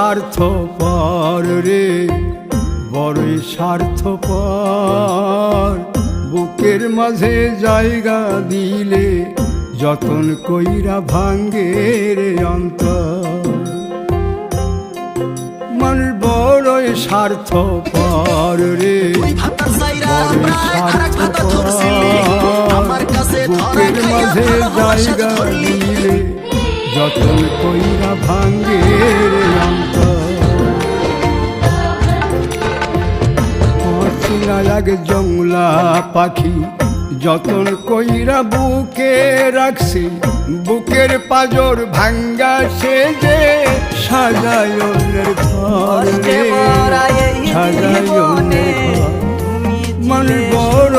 স্বার্থপর রে, বড়ই স্বার্থপর। বুকের মাঝে জায়গা দিলে যতন কইরা ভাঙ্গে রে অন্তর। মানুষ বড়ই স্বার্থপর রে, বড়ই স্বার্থপর। বুকের মাঝে জায়গা দিলে যতন কইরা ভাঙ্গে রে অন্তর। এক জংলা পাখি যতন কইরা বুকে রাখছি, বুকের পাজর ভাঙ্গা সে যে সাজায় অন্যের ঘর রে, সাজায় অন্যের ঘর। মানুষ বড়